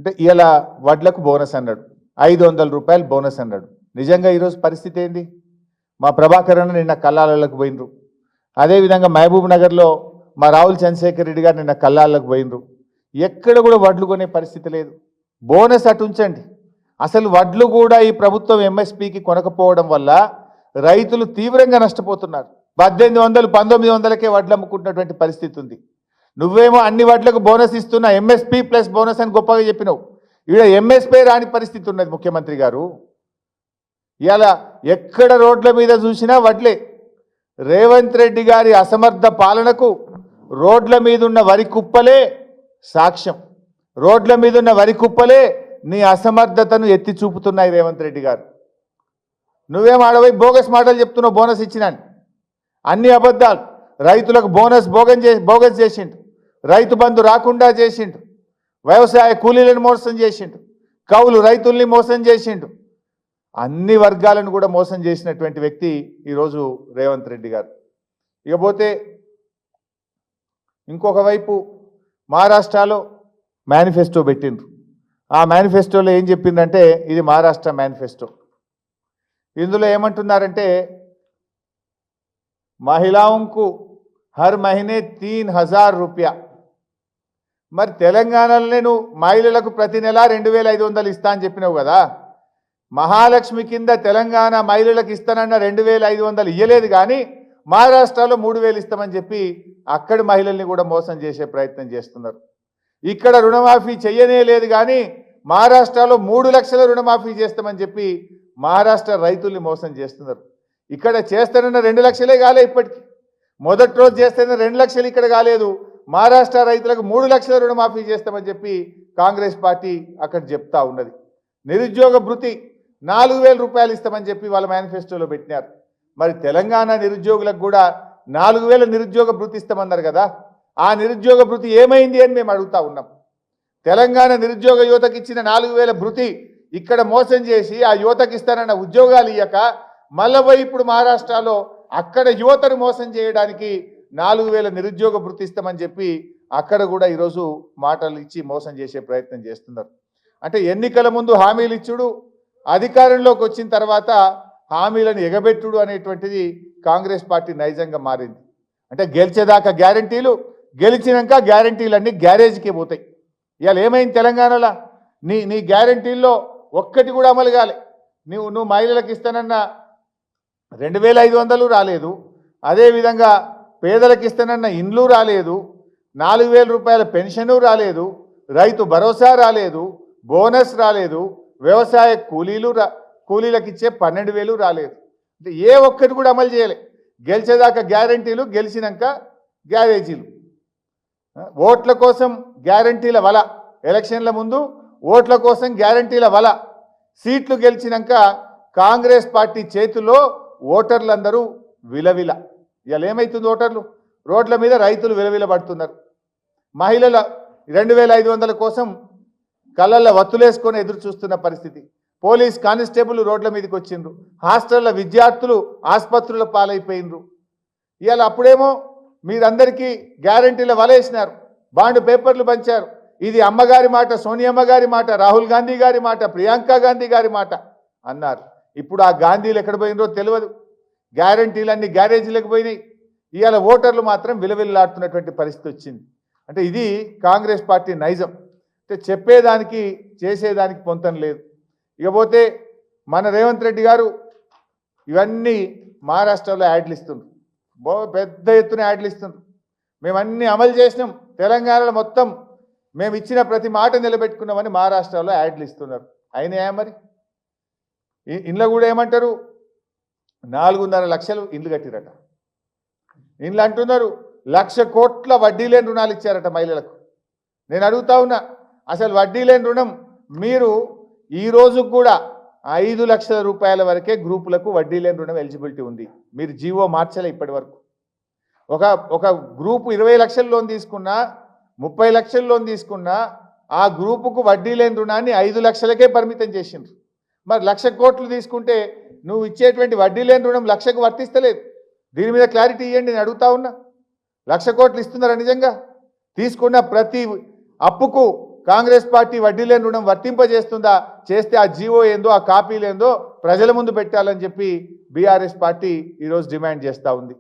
అంటే ఇలా వడ్లకు బోనస్ అన్నాడు, 500 రూపాయలు బోనస్ అన్నాడు. నిజంగా ఈరోజు పరిస్థితి ఏంది? మా ప్రభాకర్ అన్న నిన్న కల్లాలకు పోయినరు. అదేవిధంగా మహబూబ్ నగర్లో మా రాహుల్ చంద్రశేఖర్ రెడ్డి గారు నిన్న కల్లాలకు పోయినరు. ఎక్కడ కూడా వడ్లు కొనే పరిస్థితి లేదు. బోనస్ అటు ఉంచండి, అసలు వడ్లు కూడా ఈ ప్రభుత్వం ఎంఎస్పీకి కొనకపోవడం వల్ల రైతులు తీవ్రంగా నష్టపోతున్నారు. 1800, 1900కే వడ్లు అమ్ముకుంటున్నటువంటి పరిస్థితి ఉంది. నువ్వేమో అన్ని వడ్లకు బోనస్ ఇస్తున్నా, ఎంఎస్పీ ప్లస్ బోనస్ అని గొప్పగా చెప్పినావు. ఇక్కడ ఎంఎస్పీ రాని పరిస్థితి ఉన్నది ముఖ్యమంత్రి గారు. ఇలా ఎక్కడ రోడ్ల మీద చూసినా వడ్లే. రేవంత్ రెడ్డి గారి అసమర్థ పాలనకు రోడ్ల మీద ఉన్న వరి కుప్పలే సాక్ష్యం. రోడ్ల మీద ఉన్న వరి కుప్పలే నీ అసమర్థతను ఎత్తి చూపుతున్నాయి రేవంత్ రెడ్డి గారు. నువ్వేం ఆడపోయి బోగస్ మాటలు చెప్తున్నావు, బోనస్ ఇచ్చినాను, అన్ని అబద్ధాలు. రైతులకు బోనస్ బోగస్ చేసిండు, రైతు బంధు రాకుండా చేసిండు, వ్యవసాయ కూలీలను మోసం చేసిండు, కౌలు రైతుల్ని మోసం చేసిండు, అన్ని వర్గాలను కూడా మోసం చేసినటువంటి వ్యక్తి ఈరోజు రేవంత్ రెడ్డి గారు. ఇకపోతే ఇంకొక వైపు మహారాష్ట్రలో మేనిఫెస్టో పెట్టిండ్రు. ఆ మేనిఫెస్టోలో ఏం చెప్పిందంటే ఇది మహారాష్ట్ర మేనిఫెస్టో. ఇందులో ఏమంటున్నారంటే మహిళలకు హర్ మహీనే 3000 రూపాయ. మరి తెలంగాణలోనే నువ్వు మహిళలకు ప్రతి నెల 2500 ఇస్తా అని చెప్పినావు కదా. మహాలక్ష్మి కింద తెలంగాణ మహిళలకు ఇస్తానన్న 2500 ఇయ్యలేదు, కానీ మహారాష్ట్రలో 3000 ఇస్తామని చెప్పి అక్కడి మహిళల్ని కూడా మోసం చేసే ప్రయత్నం చేస్తున్నారు. ఇక్కడ రుణమాఫీ చెయ్యనే లేదు, కానీ మహారాష్ట్రలో 3 లక్షల రుణమాఫీ చేస్తామని చెప్పి మహారాష్ట్ర రైతుల్ని మోసం చేస్తున్నారు. ఇక్కడ చేస్తానన్న 2 లక్షలే కాలే, ఇప్పటికి మొదటి రోజు చేస్తానన్న 2 లక్షలు ఇక్కడ కాలేదు. మహారాష్ట్ర రైతులకు 3 లక్షల రుణమాఫీ చేస్తామని చెప్పి కాంగ్రెస్ పార్టీ అక్కడ చెప్తా ఉన్నది. నిరుద్యోగ భృతి 4000 రూపాయలు ఇస్తామని చెప్పి వాళ్ళ మేనిఫెస్టోలో పెట్టినారు. మరి తెలంగాణ నిరుద్యోగులకు కూడా 4000 నిరుద్యోగ భృతి ఇస్తామన్నారు కదా. ఆ నిరుద్యోగ భృతి ఏమైంది అని మేము అడుగుతా ఉన్నాం. తెలంగాణ నిరుద్యోగ యువతకి ఇచ్చిన 4000 భృతి ఇక్కడ మోసం చేసి ఆ యువతకి ఇస్తానన్న ఉద్యోగాలు ఇయ్యక మళ్ళీ పోయి ఇప్పుడు మహారాష్ట్రలో అక్కడ యువతను మోసం చేయడానికి 4000 నిరుద్యోగ భృతి ఇస్తామని చెప్పి అక్కడ కూడా ఈరోజు మాటలు ఇచ్చి మోసం చేసే ప్రయత్నం చేస్తున్నారు. అంటే ఎన్నికల ముందు హామీలు ఇచ్చుడు, అధికారంలోకి వచ్చిన తర్వాత హామీలను ఎగబెట్టుడు అనేటువంటిది కాంగ్రెస్ పార్టీ నైజంగా మారింది. అంటే గెలిచేదాకా గ్యారంటీలు, గెలిచినాక గ్యారంటీలన్నీ గ్యారేజ్కి పోతాయి. ఇవాళ ఏమైంది తెలంగాణలో? నీ గ్యారంటీల్లో ఒక్కటి కూడా అమలు కాలే. నువ్వు మహిళలకు ఇస్తానన్న 2500 రాలేదు, అదేవిధంగా పేదలకు ఇస్తానన్న ఇండ్లు రాలేదు, 4000 రూపాయల పెన్షను రాలేదు, రైతు భరోసా రాలేదు, బోనస్ రాలేదు, వ్యవసాయ కూలీలకు ఇచ్చే 12,000 రాలేదు. అంటే ఏ ఒక్కటి కూడా అమలు చేయలే. గెలిచేదాకా గ్యారంటీలు, గెలిచినాక గ్యారేజీలు. ఓట్ల కోసం గ్యారంటీల వల, ఎలక్షన్ల ముందు ఓట్ల కోసం గ్యారంటీల వల, సీట్లు గెలిచినాక కాంగ్రెస్ పార్టీ చేతిలో ఓటర్లందరూ విలవిల. ఇవాళ ఏమవుతుంది? ఓటర్లు రోడ్ల మీద, రైతులు విలవిల పడుతున్నారు. మహిళల 2500 కోసం కళ్ళల్లో వత్తులేసుకొని ఎదురు చూస్తున్న పరిస్థితి. పోలీస్ కానిస్టేబుల్ రోడ్ల మీదకి వచ్చిండ్రు, హాస్టల్ల విద్యార్థులు ఆసుపత్రుల పాలైపోయినరు. ఇవాళ అప్పుడేమో మీరందరికీ గ్యారంటీల వలేసినారు, బాండ్ పేపర్లు పంచారు. ఇది అమ్మగారి మాట, సోనియమ్మ గారి మాట, రాహుల్ గాంధీ గారి మాట, ప్రియాంక గాంధీ గారి మాట అన్నారు. ఇప్పుడు ఆ గాంధీలు ఎక్కడ పోయినరో తెలియదు. గ్యారంటీలన్నీ గ్యారేజీలకు పోయినాయి. ఇవాళ ఓటర్లు మాత్రం విలవిల్లాడుతున్నటువంటి పరిస్థితి వచ్చింది. అంటే ఇది కాంగ్రెస్ పార్టీ నైజం. అంటే చెప్పేదానికి చేసేదానికి పొంతం లేదు. ఇకపోతే మన రేవంత్ రెడ్డి గారు ఇవన్నీ మహారాష్ట్రలో యాడ్లు ఇస్తున్నారు, పెద్ద ఎత్తున యాడ్లు ఇస్తున్నారు. మేమన్నీ అమలు చేసినాం, తెలంగాణలో మొత్తం మేము ఇచ్చిన ప్రతి మాట నిలబెట్టుకున్నామని మహారాష్ట్రలో యాడ్లు ఇస్తున్నారు. అయినాయా మరి? ఇండ్ల కూడా ఏమంటారు, 4.5 లక్షలు ఇండ్లు కట్టిరట. ఇండ్లు అంటున్నారు 1,00,000 కోట్ల వడ్డీ లేని రుణాలు ఇచ్చారట మహిళలకు. నేను అడుగుతా ఉన్నా, అసలు వడ్డీ లేని రుణం మీరు ఈ రోజు కూడా 5 లక్షల రూపాయల వరకే గ్రూపులకు వడ్డీ లేని రుణం ఎలిజిబిలిటీ ఉంది. మీరు జీవో మార్చలే ఇప్పటి వరకు. ఒక గ్రూపు 20 లక్షల లోన్ తీసుకున్నా, 30 లక్షల లోన్ తీసుకున్నా ఆ గ్రూపుకు వడ్డీ లేని రుణాన్ని 5 లక్షలకే పరిమితం చేసిండ్రు. మరి 1,00,000 కోట్లు తీసుకుంటే నువ్వు ఇచ్చేటువంటి వడ్డీ లేని రుణం 1,00,000కు వర్తిస్తలేదు. దీని మీద క్లారిటీ ఇవ్వండి, నేను అడుగుతా ఉన్నా. 1,00,000 కోట్లు ఇస్తున్నారా నిజంగా? తీసుకున్న ప్రతి అప్పుకు కాంగ్రెస్ పార్టీ వడ్డీ లేని రుణం వర్తింపజేస్తుందా, చేస్తే ఆ జీవో ఏందో ఆ కాపీలు ఏందో ప్రజల ముందు పెట్టాలని చెప్పి బీఆర్ఎస్ పార్టీ ఈరోజు డిమాండ్ చేస్తూ ఉంది.